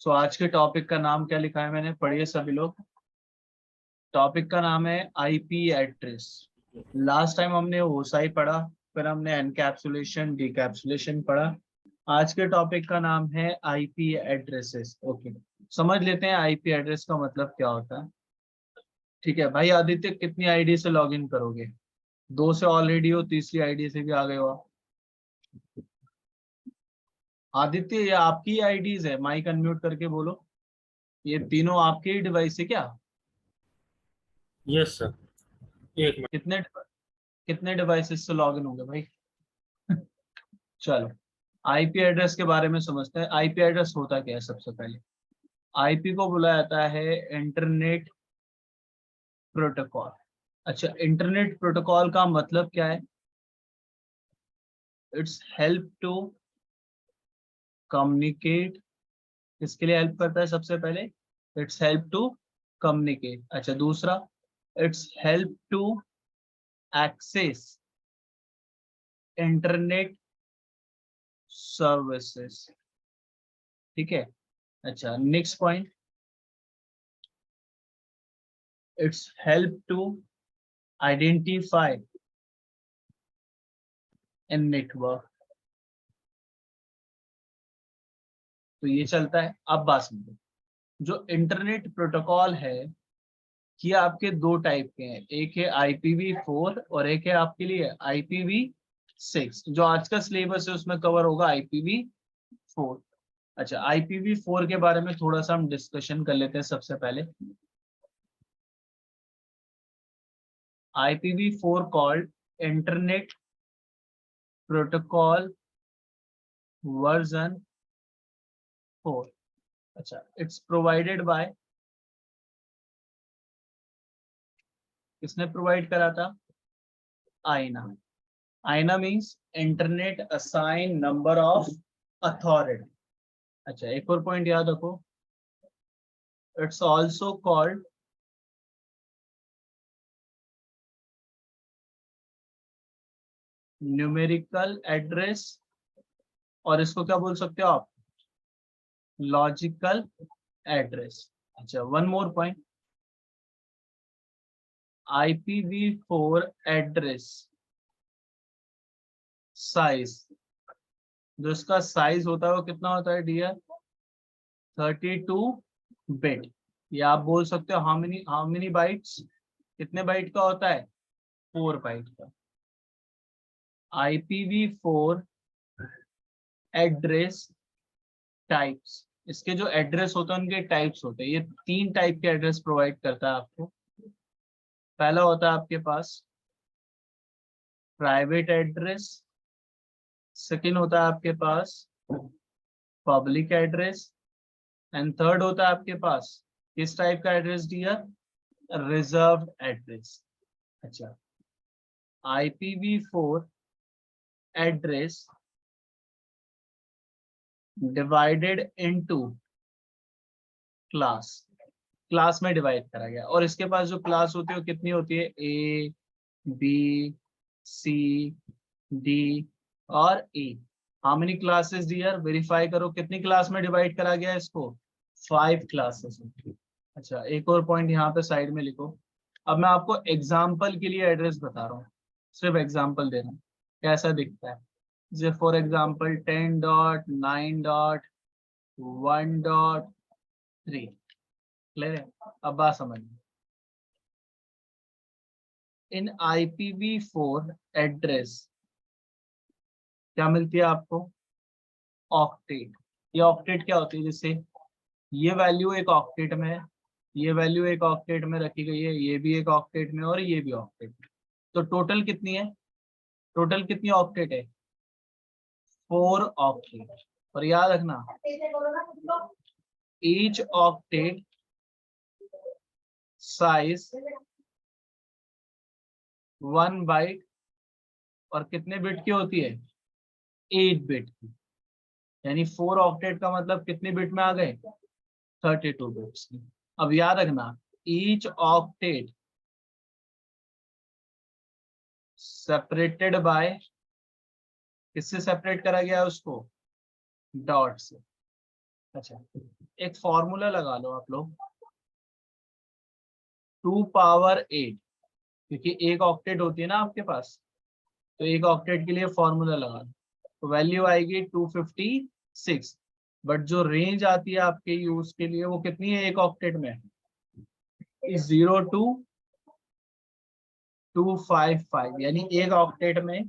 सो आज के टॉपिक का नाम क्या लिखा है मैंने, पढ़िए सभी लोग। टॉपिक का नाम है आईपी एड्रेस। लास्ट टाइम हमने ओसाई पढ़ा, फिर हमने एनकैप्सुलेशन डिकैप्सुलेशन पढ़ा। आज के टॉपिक का नाम है आईपी एड्रेसेस। ओके, समझ लेते हैं आईपी एड्रेस का मतलब क्या होता है। ठीक है भाई आदित्य, कितनी आईडी से लॉगिन करोगे? 2 से ऑलरेडी हो, तीसरी आईडी से भी आ गए हो आप। आदित्य ये आपकी आईडीज है, माइक अनम्यूट करके बोलो। ये तीनों आपके ही डिवाइस है क्या? Yes sir. एक मिनट। कितने कितने डिवाइसेस से लॉगिन होंगे भाई? चलो, आईपी एड्रेस के बारे में समझते हैं। आईपी एड्रेस होता क्या है? सबसे पहले आईपी को बोला जाता है इंटरनेट प्रोटोकॉल। अच्छा, इंटरनेट प्रोटोकॉल का मतलब क्या है? It's help to communicate. किसके लिए हेल्प करता है सबसे पहले? It's help to communicate. अच्छा, दूसरा, it's help to access internet services. ठीक है। अच्छा, next point, it's help to identify in network. तो ये चलता है। अब बात समझो, जो इंटरनेट प्रोटोकॉल है ये आपके दो टाइप के हैं। एक है IPv4 और एक है आपके लिए IPv6। जो आज का सिलेबस है उसमें कवर होगा IPv4। अच्छा, IPv4 के बारे में थोड़ा सा हम डिस्कशन कर लेते हैं सबसे पहले। IPv4 called internet protocol version 4। अच्छा, इट्स प्रोवाइडेड बाय, किसने प्रोवाइड करा था? IANA. IANA means internet assign number of authority. अच्छा, एक और पॉइंट याद रखो, it's also called numerical address, और इसको क्या बोल सकते हो आप? Logical address. अच्छा, one more point, IPv4 address size, जो इसका साइज होता है वो कितना होता है डियर? 32 बिट। या आप बोल सकते हो हाउ मेनी बाइट्स? कितने बाइट का होता है? 4 बाइट का। IPv4 एड्रेस टाइप्स, इसके जो एड्रेस होते हैं उनके टाइप्स होते हैं। ये 3 टाइप के एड्रेस प्रोवाइड करता है आपको। पहला होता है आपके पास प्राइवेट एड्रेस, सेकंड होता है आपके पास पब्लिक एड्रेस, एंड थर्ड होता है आपके पास किस टाइप का एड्रेस डियर? Reserved address. अच्छा, IPv4 address divided into class. Class में डिवाइड करा गया, और इसके पास जो क्लास होती है वो कितनी होती है? A B C D और E। How many classes dear? Verify करो कितनी क्लास में डिवाइड करा गया है इसको? 5 क्लासेस। अच्छा, एक और पॉइंट यहाँ पे साइड में लिखो। अब मैं आपको एग्जाम्पल के लिए एड्रेस बता रहा हूँ, सिर्फ एग्जाम्पल दे रहा हूँ कैसा दिखता है। जैसे फॉर एग्जाम्पल 10.9.1.3। क्लियर है? अब बात समझ, इन IPv4 एड्रेस क्या मिलती है आपको? ऑक्टेट। ये ऑक्टेट क्या होती है? जैसे ये वैल्यू एक ऑक्टेट में है, ये वैल्यू एक ऑक्टेट में रखी गई है, ये भी एक ऑक्टेट में और ये भी ऑक्टेट में। तो टोटल कितनी है? टोटल कितनी ऑक्टेट है? 4 ऑक्टेट। और याद रखना, ईच ऑक्टेट साइज 1 बाइट, और कितने बिट की होती है? 8 बिट की। यानी 4 ऑक्टेट का मतलब कितने बिट में आ गए? 32 बिट्स की। अब याद रखना, ईच ऑक्टेट सेपरेटेड बाय, किससे सेपरेट करा गया है उसको? डॉट से। अच्छा, एक फॉर्मूला लगा लो आप लोग, 2 पावर 8, क्योंकि एक ऑक्टेट होती है ना आपके पास, तो एक ऑक्टेट के लिए फॉर्मूला लगा लो, तो वैल्यू आएगी 256। बट जो रेंज आती है आपके यूज के लिए वो कितनी है एक ऑक्टेट में? 0 to 255, यानी एक ऑक्टेट में,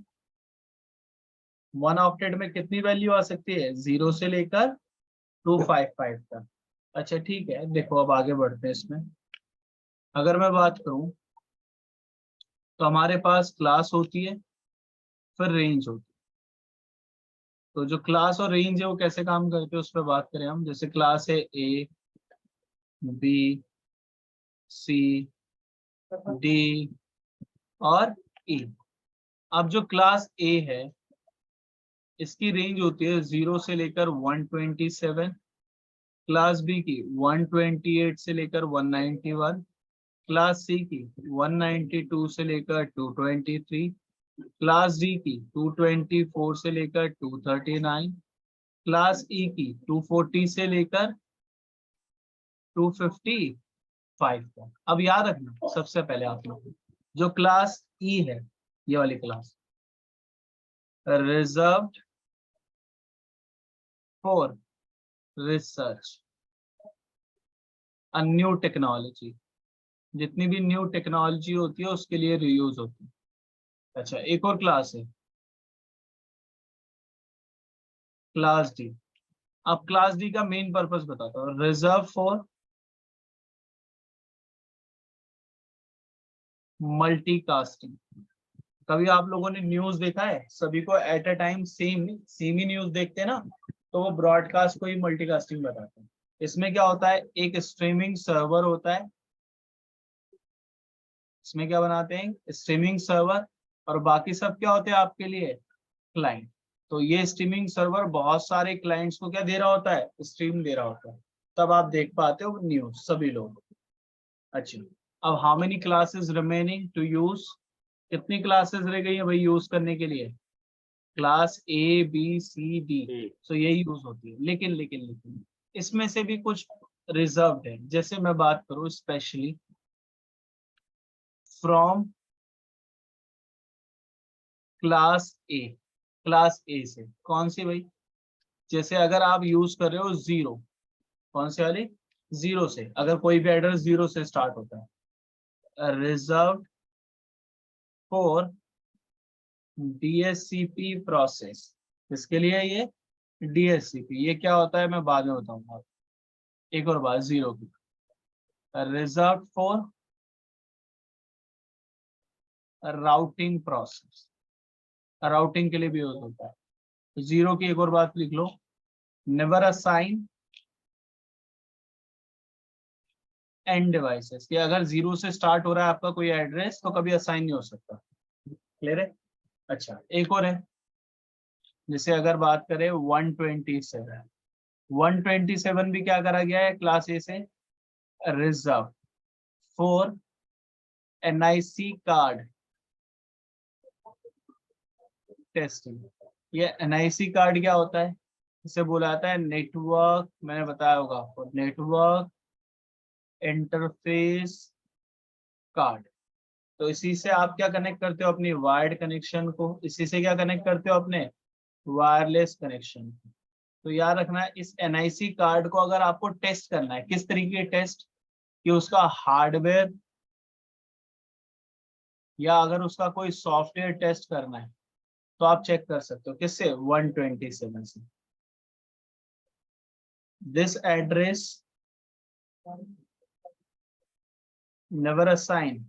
वन ऑक्टेट में कितनी वैल्यू आ सकती है? 0 से लेकर 255 तक। अच्छा ठीक है, देखो अब आगे बढ़ते हैं इसमें। अगर मैं बात करूं तो हमारे पास क्लास होती है, फिर रेंज होती है। तो जो क्लास और रेंज है वो कैसे काम करते हैं उस पर बात करें हम। जैसे क्लास है ए, बी, सी, डी और ई। अब जो क्लास ए है इसकी रेंज होती है 0 से लेकर 127, क्लास बी की 128 से लेकर 191, क्लास सी की 192 से लेकर 223, क्लास डी की 224 से लेकर 239, क्लास ई की 240 से लेकर 255 तक। अब याद रखना सबसे पहले आप लोग, जो क्लास ई है ये वाली class, reserved for research a new technology, जितनी भी न्यू टेक्नोलॉजी होती है उसके लिए रीयूज होती है। अच्छा, एक और क्लास है क्लास डी। अब क्लास डी का मेन पर्पस बताता हूँ, रिजर्व फॉर मल्टीकास्टिंग। कभी आप लोगों ने न्यूज देखा है, सभी को at a time same he news देखते हैं ना, तो वो ब्रॉडकास्ट को ही मल्टीकास्टिंग बताते हैं। इसमें क्या होता है, एक स्ट्रीमिंग सर्वर होता है, इसमें क्या बनाते हैं, स्ट्रीमिंग सर्वर, और बाकी सब क्या होते हैं आपके लिए, क्लाइंट। तो ये स्ट्रीमिंग सर्वर बहुत सारे क्लाइंट्स को क्या दे रहा होता है, स्ट्रीम दे रहा होता है, तब आप देख पाते हो न्यूज सभी लोग। अच्छा, अब how many classes remaining to use, कितनी क्लासेस रह गई है भाई यूज करने के लिए? Class A, B, C, D, तो यही यूज होती है। लेकिन इसमें से भी कुछ रिजर्व्ड है। जैसे मैं बात करूं specially from class A, class ए से कौन सी भाई? जैसे अगर आप यूज कर रहे हो जीरो, कौन से वाली? जीरो से, अगर कोई भी एड्रेस जीरो से स्टार्ट होता है, रिजर्व फॉर डीएससीपी प्रोसेस। किसके लिए है ये? डीएससीपी। ये क्या होता है मैं बाद में बताऊंगा। एक और बात जीरो की, reserve for routing process, routing के लिए भी यूज होता है। तो जीरो की एक और बात लिख लो, नेवर असाइन एंड डिवाइसेस, कि अगर जीरो से स्टार्ट हो रहा है आपका कोई एड्रेस तो कभी असाइन नहीं हो सकता। क्लियर है? अच्छा, एक और है, जैसे अगर बात करें 127, 127 भी क्या करा गया है क्लास ए से, reserve for NIC card testing. ये एनआईसी कार्ड क्या होता है? इसे बोला जाता है नेटवर्क, मैंने बताया होगा आपको, नेटवर्क इंटरफेस कार्ड। तो इसी से आप क्या कनेक्ट करते हो अपनी वायर्ड कनेक्शन को, इसी से क्या कनेक्ट करते हो अपने वायरलेस कनेक्शन को। तो याद रखना है, इस एनआईसी कार्ड को अगर आपको टेस्ट करना है, किस तरीके के टेस्ट, कि उसका हार्डवेयर या अगर उसका कोई सॉफ्टवेयर टेस्ट करना है, तो आप चेक कर सकते हो किससे, 127 से। This address never assign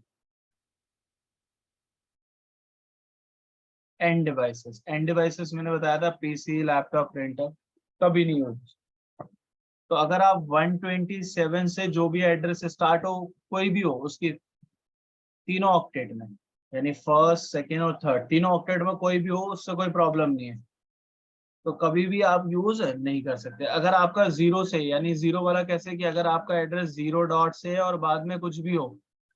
and devices. End devices मैंने बताया था पीसी, लैपटॉप, प्रिंटर, कभी नहीं होती। तो अगर आप 127 से जो भी एड्रेस स्टार्ट हो, कोई भी हो, उसकी तीनों ऑक्टेट में, यानी फर्स्ट, सेकेंड और थर्ड, तीनों ऑक्टेट में कोई भी हो, उससे कोई प्रॉब्लम नहीं है, तो कभी भी आप यूज नहीं कर सकते। अगर आपका जीरो से, यानी जीरो वाला कैसे, कि अगर आपका एड्रेस जीरो डॉट से है और बाद में कुछ भी हो,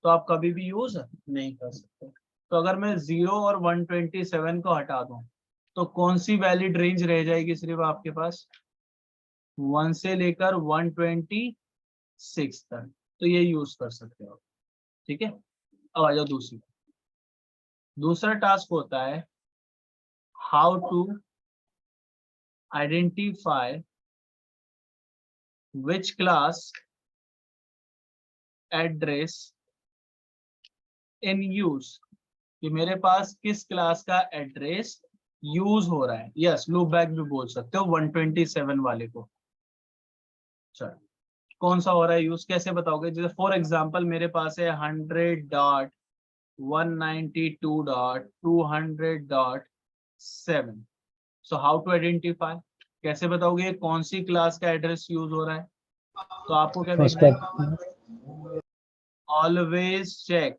तो आप कभी भी यूज नहीं कर सकते। तो अगर मैं जीरो और 127 को हटा दूं, तो कौन सी वैलिड रेंज रह जाएगी सिर्फ आपके पास? 1 से लेकर 126 तक, तो ये यूज कर सकते हो। ठीक है, अब आ जाओ दूसरा टास्क होता है how to identify which class address in use, कि मेरे पास किस क्लास का एड्रेस यूज हो रहा है। यस, लूप बैक भी बोल सकते हो 127 वाले को। चलो, कौन सा हो रहा है यूज, कैसे बताओगे? जैसे फॉर एग्जांपल मेरे पास है 100.192.200.7। सो हाउ टू आइडेंटिफाई, कैसे बताओगे कौन सी क्लास का एड्रेस यूज हो रहा है? तो आपको क्या फर्स्ट देखना है, always check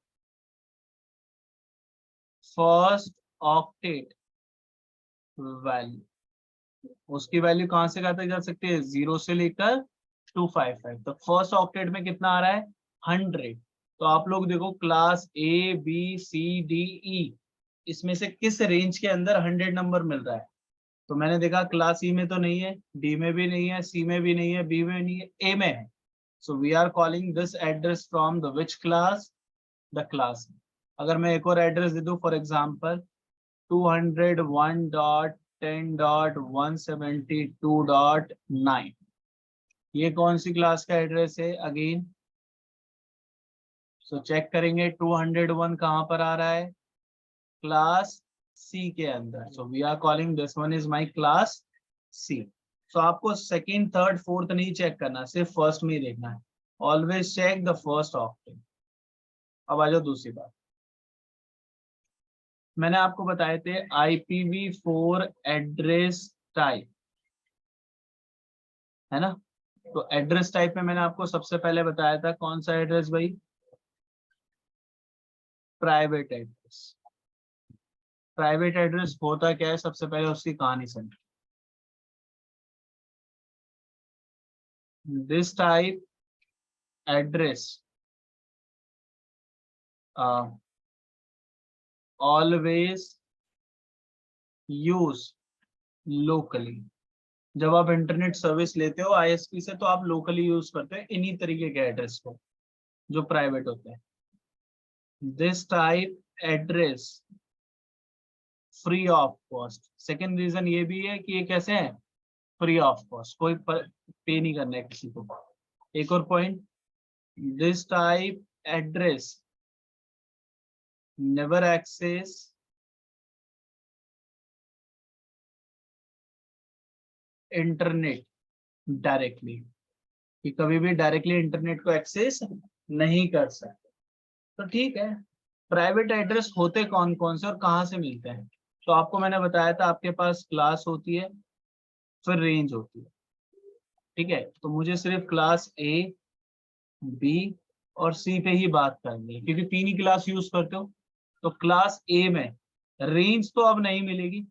first octet value. उसकी वैल्यू कहां से कहां तक जा सकती है? 0 से लेकर 255। तो फर्स्ट ऑक्टेट में कितना आ रहा है? 100। तो आप लोग देखो class A B C D E, इसमें से किस रेंज के अंदर 100 नंबर मिल रहा है? तो मैंने देखा क्लास ई में तो नहीं है, डी में भी नहीं है, सी में भी नहीं है, बी में नहीं है, ए में है। So we are calling this address from the which class? The class. अगर मैं एक और एड्रेस दे दूं, फॉर एग्जांपल 201.10.172.9, ये कौन सी क्लास का एड्रेस है? अगेन सो चेक करेंगे 201 कहां पर आ रहा है? क्लास सी के अंदर। So we are calling this one is my class C. So आपको सेकंड थर्ड फोर्थ नहीं चेक करना, सिर्फ फर्स्ट में ही देखना है। Always check the first octet. अब आ जाओ दूसरी बात, मैंने आपको बताए थे IPv4 एड्रेस टाइप, है ना? तो एड्रेस टाइप में मैंने आपको सबसे पहले बताया था कौन सा एड्रेस भाई? Private address. प्राइवेट एड्रेस होता क्या है, सबसे पहले उसकी कहानी समझो। This type address always use locally. जब आप इंटरनेट सर्विस लेते हो ISP से, तो आप लोकली यूज करते हो इन्हीं तरीके के एड्रेस को जो प्राइवेट होते हैं। This type address free of cost. Second reason ये भी है कि ये कैसे है? फ्री ऑफ कॉस्ट, कोई पे नहीं करना है किसी को। एक और point, this type address never access internet directly, कि कभी भी डायरेक्टली इंटरनेट को एक्सेस नहीं कर सकते। तो ठीक है, प्राइवेट एड्रेस होते कौन कौन से और कहाँ से मिलते हैं? तो आपको मैंने बताया था आपके पास क्लास होती है, फिर रेंज होती है। ठीक है, तो मुझे सिर्फ क्लास ए बी और सी पे ही बात करनी है, क्योंकि तीन ही क्लास यूज करते हो। तो क्लास ए में रेंज तो अब नहीं मिलेगी,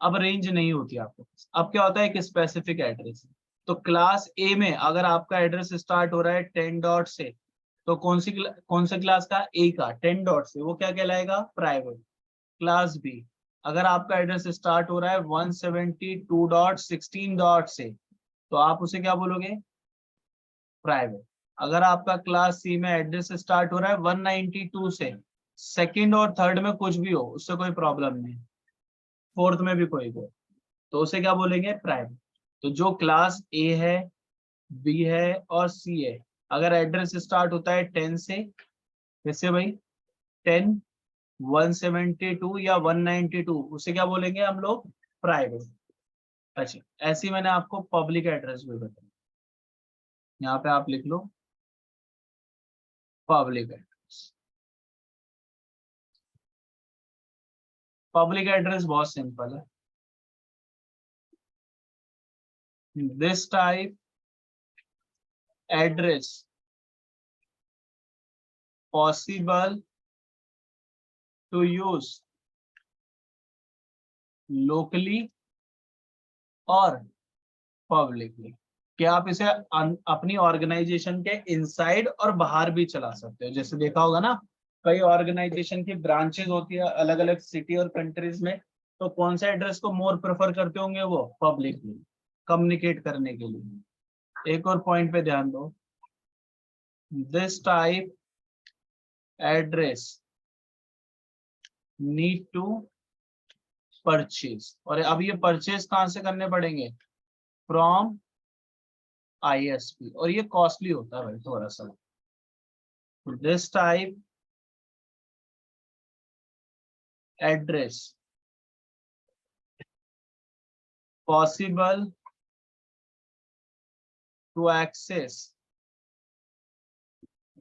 अब रेंज नहीं होती आपको। अब क्या होता है, एक स्पेसिफिक एड्रेस। तो क्लास ए में अगर आपका एड्रेस स्टार्ट हो रहा है 10 डॉट से, तो कौन सा क्लास का? ए का 10 डॉट से, वो क्या कहलाएगा? प्राइवेट। क्लास बी, अगर आपका एड्रेस स्टार्ट हो रहा है 172.16 डॉट से, तो आप उसे क्या बोलोगे? प्राइवेट। अगर आपका क्लास सी में एड्रेस स्टार्ट हो रहा है 192 से, सेकंड और थर्ड में कुछ भी हो उससे कोई प्रॉब्लम नहीं, फोर्थ में भी कोई हो, तो उसे क्या बोलेंगे? प्राइवेट। तो जो क्लास ए है, बी है और सी है, अगर एड्रेस स्टार्ट होता है 10 से, जैसे भाई 10 172 या 192, उसे क्या बोलेंगे हम लोग? प्राइवेट। अच्छा, ऐसे ही मैंने आपको पब्लिक एड्रेस भी बताया, यहाँ पे आप लिख लो पब्लिक एड्रेस। पब्लिक एड्रेस बहुत सिंपल है। This type address possible to use locally और पब्लिकली, कि आप इसे अपनी ऑर्गेनाइजेशन के इनसाइड और बाहर भी चला सकते हो। जैसे देखा होगा ना, कई ऑर्गेनाइजेशन की ब्रांचेस होती है अलग अलग सिटी और कंट्रीज में, तो कौन सा एड्रेस को मोर प्रेफर करते होंगे? वो पब्लिकली। कम्युनिकेट करने के लिए। एक और पॉइंट पे ध्यान दो, this type address need to purchase, और अब ये परचेज कहां से करने पड़ेंगे, फ्रॉम ISP, और ये कॉस्टली होता है भाई थोड़ा सा। This type address possible to access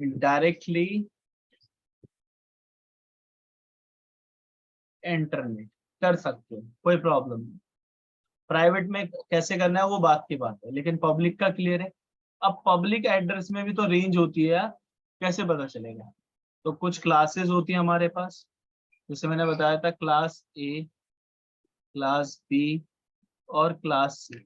directly internet, कर सकते हो, कोई प्रॉब्लम नहीं। प्राइवेट में कैसे करना है वो बात की बात है, लेकिन पब्लिक का क्लियर है। अब पब्लिक एड्रेस में भी तो रेंज होती है यार, कैसे पता चलेगा। तो कुछ क्लासेस होती है हमारे पास, जैसे मैंने बताया था क्लास A, क्लास B और क्लास C।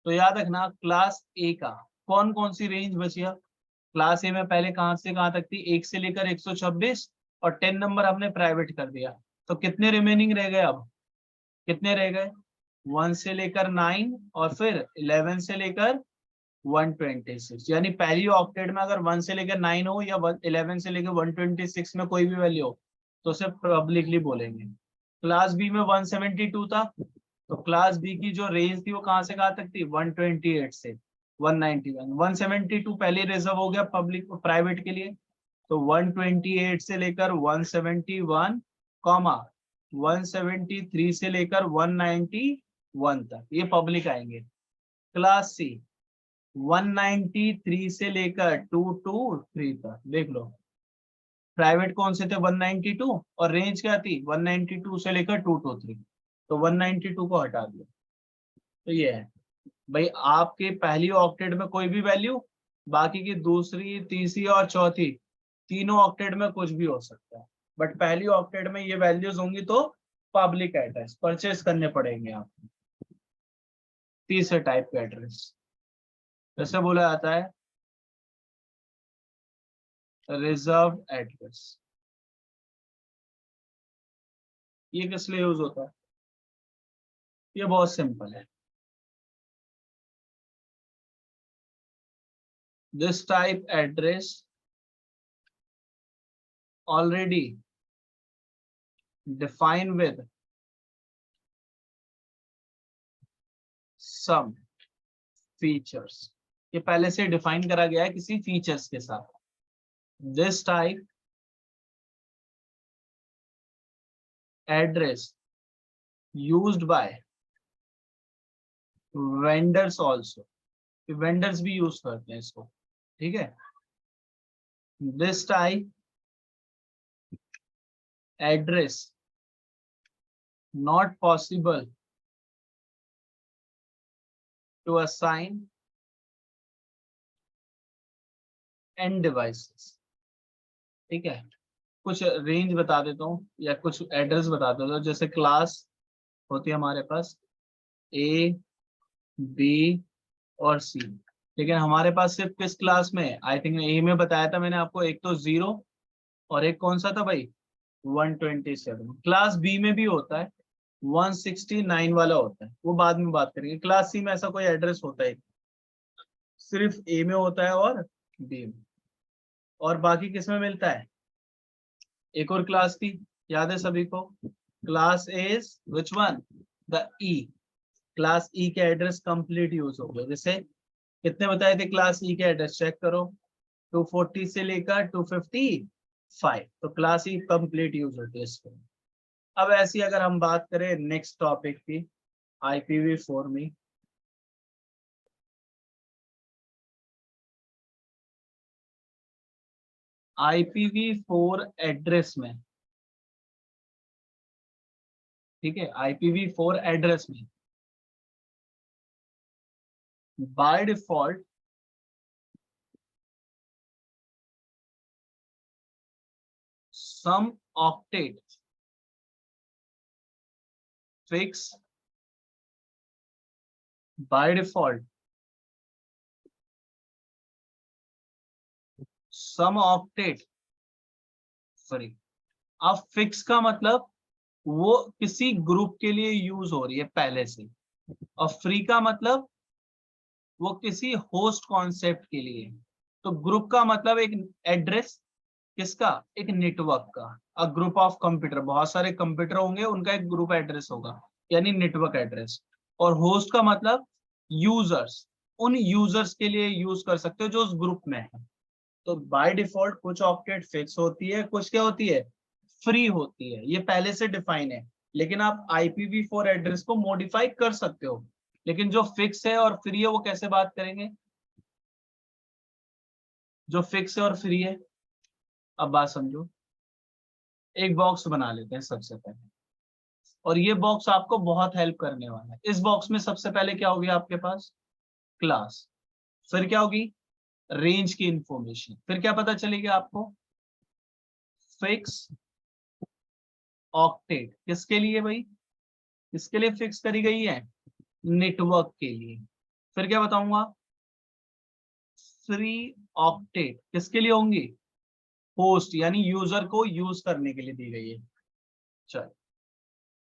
तो याद रखना क्लास A का कौन कौन सी रेंज बची है। क्लास A में पहले कहां से कहां तक थी, 1 से लेकर 126, और 10 नंबर हमने प्राइवेट कर दिया। तो कितने रिमेनिंग रह गए, अब कितने रह गए, 1 से लेकर 9 और फिर 11 से लेकर 126। यानी पहली ऑक्टेट में अगर 1 से लेकर 9 हो या 11 से लेकर 126 में कोई भी वैल्यू हो तो उसे पब्लिकली बोलेंगे। क्लास बी में 172 था, तो क्लास बी की जो रेंज थी वो कहां से कहां तक थी, 128 से 191। 172 पहले रिजर्व हो गया पब्लिक प्राइवेट के लिए, तो 128 से लेकर 171 कॉमा 173 से लेकर 191 तक ये पब्लिक आएंगे। क्लास सी 193 से लेकर 223 तक, देख लो प्राइवेट कौन से थे, 192, और रेंज क्या थी 192 से लेकर 223, तो 192 को हटा दिया। तो ये है भाई, आपके पहली ऑक्टेट में कोई भी वैल्यू, बाकी की दूसरी तीसरी और चौथी तीनों ऑक्टेट में कुछ भी हो सकता है, बट पहली ऑक्टेट में ये वैल्यूज होंगी तो पब्लिक एड्रेस परचेज करने पड़ेंगे आप। तीसरे टाइप का एड्रेस जैसे बोला जाता है रिजर्व एड्रेस। ये किस लिए यूज होता है, ये बहुत सिंपल है। This type address already define with some features, ये पहले से डिफाइन करा गया है किसी फीचर्स के साथ। This type address used by vendors also, vendors भी यूज करते हैं इसको, ठीक है। This type address not possible to assign and devices, ठीक है। कुछ रेंज बता देता हूँ या कुछ एड्रेस बता देता हूँ, जैसे क्लास होती है हमारे पास A, B और C, लेकिन हमारे पास सिर्फ किस क्लास में, आई थिंक A में बताया था मैंने आपको, एक तो 0 और एक कौन सा था भाई 127। क्लास B में भी होता है 169 वाला होता है, वो बाद में बात करेंगे। क्लास C में ऐसा कोई एड्रेस होता है, सिर्फ A में होता है और B में, और बाकी किस में मिलता है। एक और क्लास थी, याद है सभी को, class is which one, the E। Class E के एड्रेस कंप्लीट यूज हो गए, जैसे कितने बताए थे क्लास E के एड्रेस, चेक करो 240 से लेकर 255, तो क्लास E कंप्लीट यूज होती है इसको। अब ऐसी अगर हम बात करें नेक्स्ट टॉपिक की, IPv4 में, IPv4 एड्रेस में, ठीक है, IPv4 एड्रेस में by default some octet fix by default some octet, sorry, अब फिक्स का मतलब वो किसी ग्रुप के लिए यूज हो रही है पहले से, और फ्री का मतलब वो किसी होस्ट कॉन्सेप्ट के लिए। तो ग्रुप का मतलब एक एड्रेस, किसका, एक नेटवर्क का। अ ग्रुप ऑफ कंप्यूटर, बहुत सारे कंप्यूटर होंगे, उनका एक ग्रुप एड्रेस होगा, यानी नेटवर्क एड्रेस। और होस्ट का मतलब यूजर्स, उन यूजर्स के लिए यूज कर सकते हो जो उस ग्रुप में है। तो बाय डिफॉल्ट कुछ ऑक्टेट फिक्स होती है, कुछ क्या होती है, फ्री होती है, ये पहले से डिफाइन है। लेकिन आप IPv4 एड्रेस को मॉडिफाई कर सकते हो, लेकिन जो फिक्स है और फ्री है वो कैसे बात करेंगे। जो फिक्स है और फ्री है, अब बात समझो। एक बॉक्स बना लेते हैं सबसे पहले, और ये बॉक्स आपको बहुत हेल्प करने वाला है। इस बॉक्स में सबसे पहले क्या होगी आपके पास, क्लास। फिर क्या होगी, रेंज की इंफॉर्मेशन। फिर क्या पता चलेगी आपको, फिक्स ऑक्टेट। किसके लिए भाई, किसके लिए फिक्स करी गई है, नेटवर्क के लिए। फिर क्या बताऊंगा, फ्री ऑक्टेट किसके लिए होंगी, होस्ट यानी यूजर को यूज करने के लिए दी गई है। चलो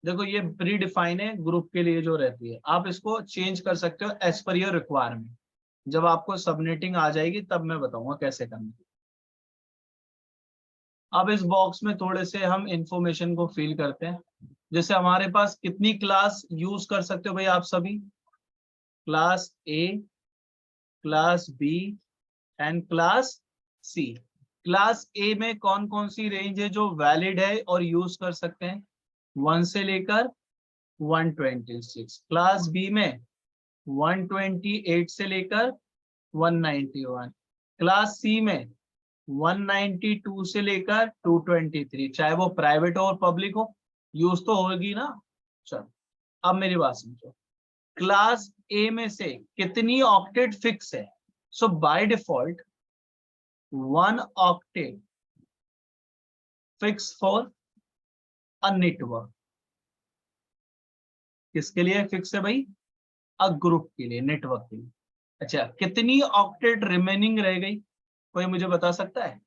देखो, ये प्री डिफाइन है ग्रुप के लिए जो रहती है, आप इसको चेंज कर सकते हो एज पर योर रिक्वायरमेंट। जब आपको सबनेटिंग आ जाएगी तब मैं बताऊंगा कैसे करना है। अब इस बॉक्स में थोड़े से हम इंफॉर्मेशन को फिल करते हैं। जैसे हमारे पास कितनी क्लास यूज कर सकते हो भाई आप सभी, class A, class B and class C. Class A में कौन कौन सी रेंज है जो वैलिड है और यूज कर सकते हैं, 1 से लेकर 126। क्लास बी में 128 से लेकर 191। क्लास सी में 192 से लेकर 223, चाहे वो प्राइवेट हो और पब्लिक हो, यूज तो होगी ना। चलो अब मेरी बात समझो, क्लास ए में से कितनी ऑक्टेट फिक्स है। So by default 1 octet fix for a network. किसके लिए फिक्स है भाई, अ ग्रुप के लिए, नेटवर्क के लिए। अच्छा, कितनी ऑक्टेट रिमेनिंग रह गई, कोई मुझे बता सकता है।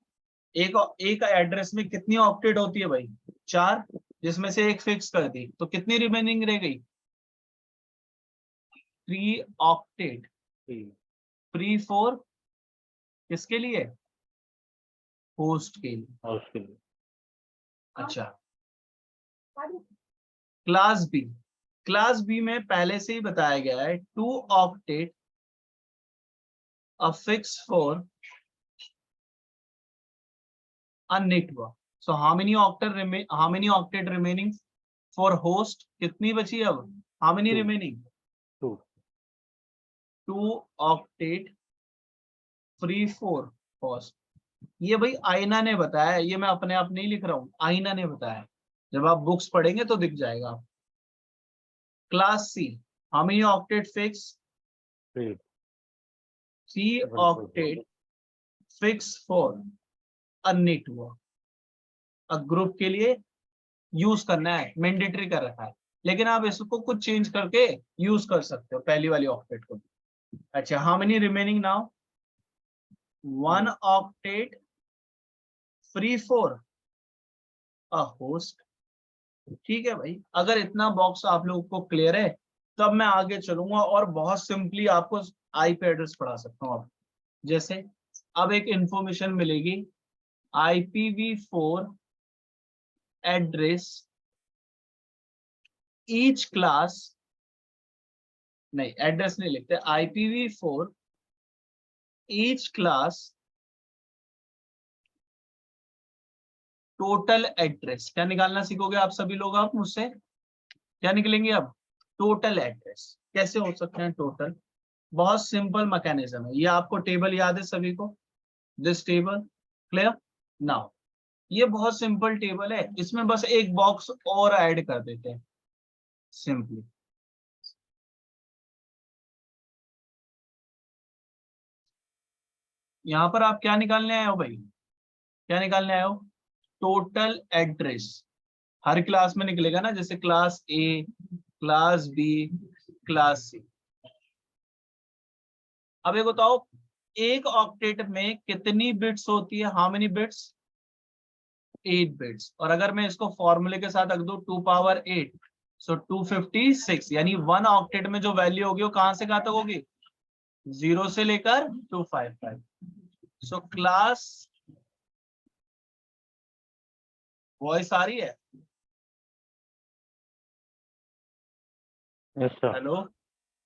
एक एक एड्रेस में कितनी ऑक्टेट होती है भाई, 4, जिसमें से एक फिक्स कर दी, तो कितनी रिमेनिंग रह गई, 3 ऑक्टेट। फ्री फॉर किसके लिए, होस्ट के लिए। हाउस के लिए। अच्छा, क्लास बी, क्लास बी में पहले से ही बताया गया है 2 octet a fix for a network. So how many octet remaining for host, कितनी बची अब, how many 2 remaining, 2 2 octet free for host. ये भाई आईना ने बताया, ये मैं अपने आप नहीं लिख रहा हूं, आईना ने बताया। जब आप बुक्स पढ़ेंगे तो दिख जाएगा। Class C, how many octet fix, 3 3 octet fix for a network. A group के लिए यूज करना है, मैंडेटरी कर रखा है, लेकिन आप इसको कुछ चेंज करके यूज कर सकते हो पहली वाली ऑक्टेट को। अच्छा, how many remaining now, 1 octet free for a host. ठीक है भाई, अगर इतना बॉक्स आप लोगों को क्लियर है तब मैं आगे चलूंगा और बहुत सिंपली आपको आईपी एड्रेस पढ़ा सकता हूँ। अब जैसे अब एक इंफॉर्मेशन मिलेगी, IPv4 एड्रेस ईच क्लास, नहीं एड्रेस नहीं लिखते, IPv4 each class total address. क्या निकालना सीखोगे आप सभी लोग, आप मुझसे क्या निकलेंगे अब, टोटल एड्रेस। कैसे हो सकते हैं टोटल, बहुत सिंपल मैकेनिज्म है, ये आपको टेबल याद है सभी को, दिस टेबल क्लियर नाउ। ये बहुत सिंपल टेबल है, इसमें बस एक बॉक्स और ऐड कर देते हैं सिंपली। यहां पर आप क्या निकालने आए हो भाई, क्या निकालने आए हो, टोटल एड्रेस। हर क्लास में निकलेगा ना, जैसे class A, class B, class C. अब ये बताओ, एक ऑक्टेट में कितनी बिट्स होती है, हाउ मेनी बिट्स, 8 बिट्स। और अगर मैं इसको फॉर्मूले के साथ रख दूं 2 पावर 8, सो 256 यानी 1 ऑक्टेट में जो वैल्यू होगी वो कहां से कहां तक होगी, 0 से लेकर 255। सो क्लास वॉइस आ रही है? Yes sir. हेलो,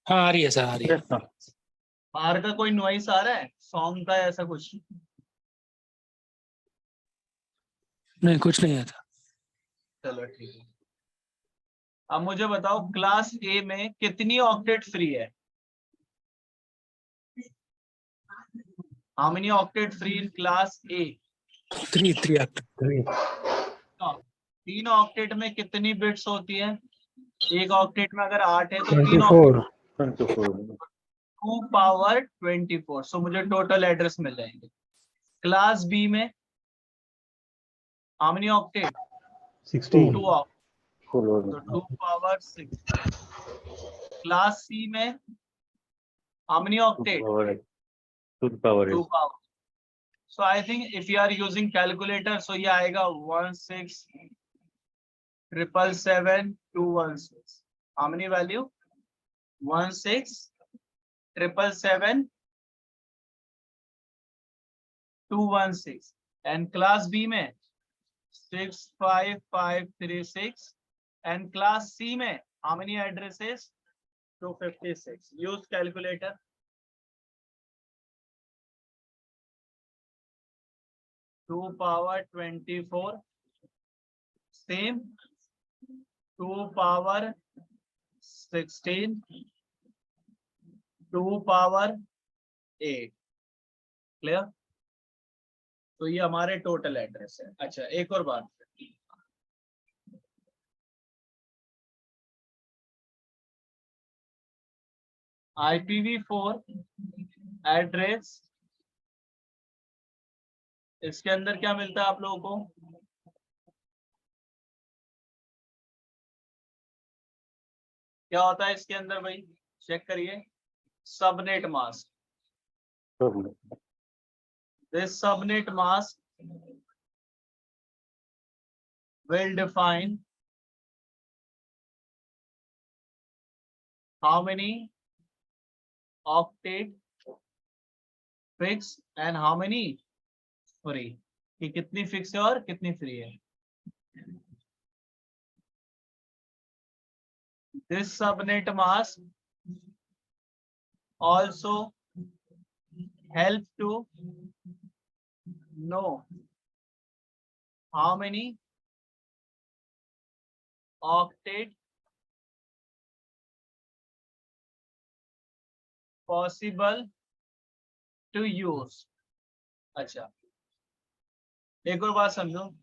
हाँ आ रही है सर, आ रही है। Yes sir. बाहर का कोई नॉइस आ रहा है सॉन्ग का, ऐसा कुछ? नहीं कुछ नहीं आता। चलो ठीक है। अब मुझे बताओ क्लास ए में कितनी ऑक्टेट फ्री है? How many octet free in class ए? 3 आता। 3 ऑक्टेट में कितनी बिट्स होती है? एक ऑक्टेट में अगर 8 है तो 3 24। 2 पावर 24। सो मुझे टोटल एड्रेस मिल जाएंगे। क्लास बी में हाउ मेनी ऑक्टेट? 16। 2 ऑक्टेट, तो 2 पावर 6। क्लास सी में how many octet? 2 power 2 power. So I think if you are using calculator, so ये आएगा 16,777,216. How many value? 16,777,216. And class B में 65536. And class C में how many addresses? 256. Use calculator. 2 power 24, same 2 power 16, 2 power 8, clear? तो ये हमारे total address है। अच्छा एक और बात, IPv4 एड्रेस, इसके अंदर क्या मिलता है आप लोगों को? क्या होता है इसके अंदर भाई, चेक करिए। Subnet mask. This subnet mask will define how many octet fixed and how many free, कि कितनी फिक्स है और कितनी फ्री है। This subnet mask also help to know how many octet possible to use। अच्छा एक और बात समझो,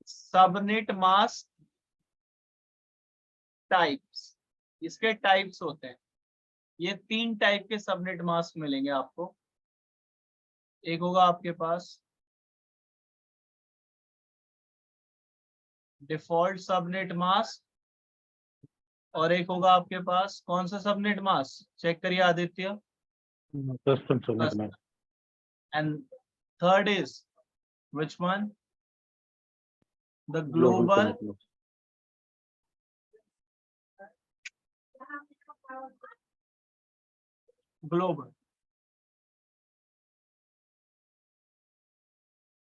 सबनेट मास्क टाइप्स, इसके टाइप्स होते हैं। ये 3 टाइप के सबनेट मास्क मिलेंगे आपको। एक होगा आपके पास डिफॉल्ट सबनेट मास्क, और एक होगा आपके पास कौन सा सबनेट मास्क, चेक करिए Aditya. Custom subnet mask. And third is which one? The global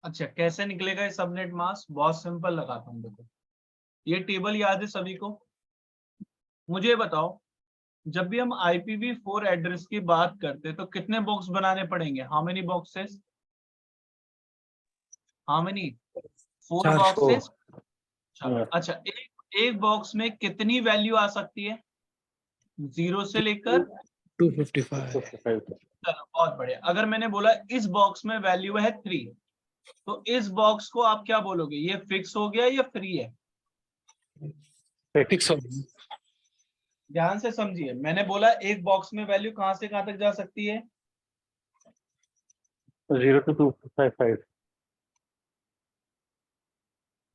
अच्छा कैसे निकलेगा ये सबनेट मास्क? बहुत सिंपल लगाता हूँ, देखो ये टेबल याद है सभी को? मुझे बताओ जब भी हम IPv4 एड्रेस की बात करते हैं तो कितने बॉक्स बनाने पड़ेंगे? How many boxes? How many? 4 boxes. अच्छा एक बॉक्स में कितनी वैल्यू आ सकती है? 0 से लेकर 255। चलो बहुत बढ़िया। अगर मैंने बोला इस बॉक्स में वैल्यू है 3, तो इस बॉक्स को आप क्या बोलोगे, ये फिक्स हो गया या फ्री है? फिक्स हो गया। ध्यान से समझिए, मैंने बोला एक बॉक्स में वैल्यू कहां से कहां तक जा सकती है? 0 to 255।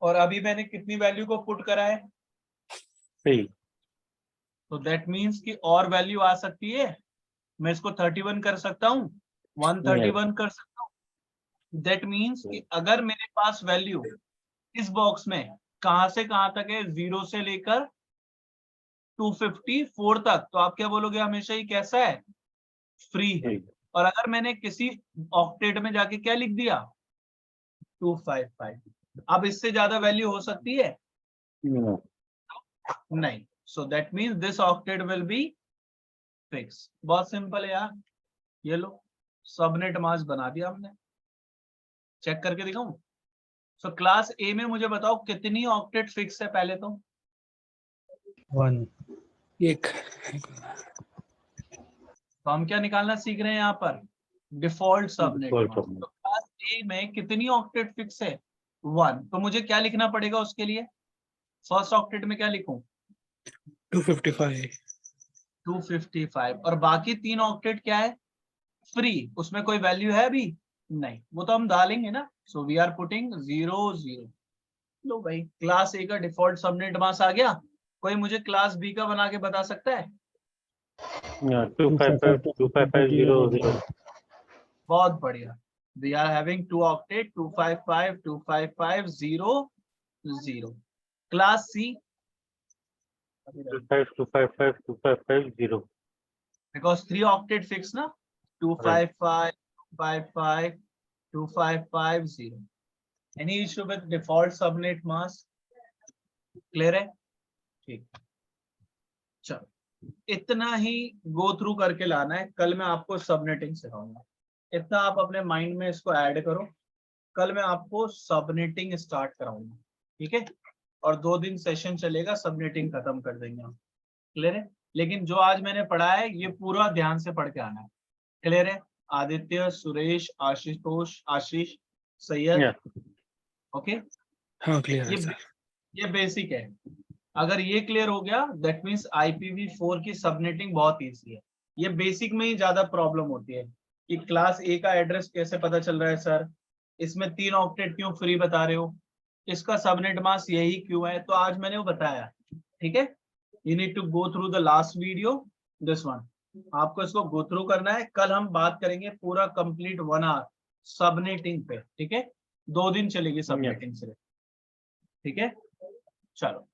और अभी मैंने कितनी वैल्यू को पुट करा है? 3। तो दैट मीन्स कि और वैल्यू आ सकती है। मैं इसको 31 कर सकता हूँ, 131 कर सकता हूँ। दैट मीन्स कि अगर मेरे पास वैल्यू इस बॉक्स में कहां से कहां तक है, 0 से लेकर 254 तक, तो आप क्या बोलोगे, हमेशा ही कैसा है, फ्री है। Free. और अगर मैंने किसी ऑक्टेट में जाके क्या लिख दिया, 255, अब इससे ज्यादा वैल्यू हो सकती है, No. नहीं। So that means this octet will be fix. बहुत सिंपल है यार, ये लो सबनेट मास्क बना दिया हमने, चेक करके दिखाऊं। सो क्लास ए में मुझे बताओ कितनी ऑक्टेट फिक्स है, पहले तो 1 एक तो हम क्या निकालना सीख रहे हैं यहाँ पर, default subnet Default mask. subnet. तो क्लास ए में कितनी ऑक्टेट फिक्स है, 1। तो मुझे क्या लिखना पड़ेगा उसके लिए, फर्स्ट ऑक्टेट में क्या लिखूं, 255 255, और बाकी 3 ऑक्टेट क्या है, फ्री, उसमें कोई वैल्यू है अभी नहीं, वो तो हम डालेंगे ना। So we are putting 0 0। लो भाई, क्लास ए का डिफॉल्ट सबनेट मास्क आ गया। कोई मुझे क्लास बी का बना के बता सकता है, Yeah, 255, 255, 0, 0. बहुत बढ़िया। We are having 2 octet, 255 255 0 0। Class C, 255, 255, 0. Because 3 octet fix ना, 255 255 255 0। Any issue with default subnet mask, clear है, ठीक। चलो, इतना ही गो थ्रू करके लाना है, कल मैं आपको सबनेटिंग सिखाऊंगा। इतना आप अपने माइंड में इसको ऐड करो, कल मैं आपको सबनेटिंग स्टार्ट कराऊंगा, ठीक है। और 2 दिन सेशन चलेगा, सबनेटिंग खत्म कर देंगे हम, क्लियर है। लेकिन जो आज मैंने पढ़ा है ये पूरा ध्यान से पढ़ के आना है, क्लियर है। आदित्य, सुरेश, आशुतोष, आशीष, सैयद, Yeah. ओके। हाँ क्लियर है ये सर। ये बेसिक है। अगर ये क्लियर हो गया दैट मीन्स IPv4 की सबनेटिंग बहुत इजी है। ये बेसिक में ही ज्यादा प्रॉब्लम होती है कि क्लास ए का एड्रेस कैसे पता चल रहा है सर, इसमें 3 ऑक्टेट क्यों फ्री बता रहे हो, इसका सबनेट मास्क यही क्यों है, तो आज मैंने वो बताया, ठीक है। You need to go through the last video, this one, आपको इसको गो थ्रू करना है। कल हम बात करेंगे पूरा कंप्लीट 1 आवर सबनेटिंग पे, ठीक है। 2 दिन चलेगी सबनेटिंग से, ठीक है। चलो।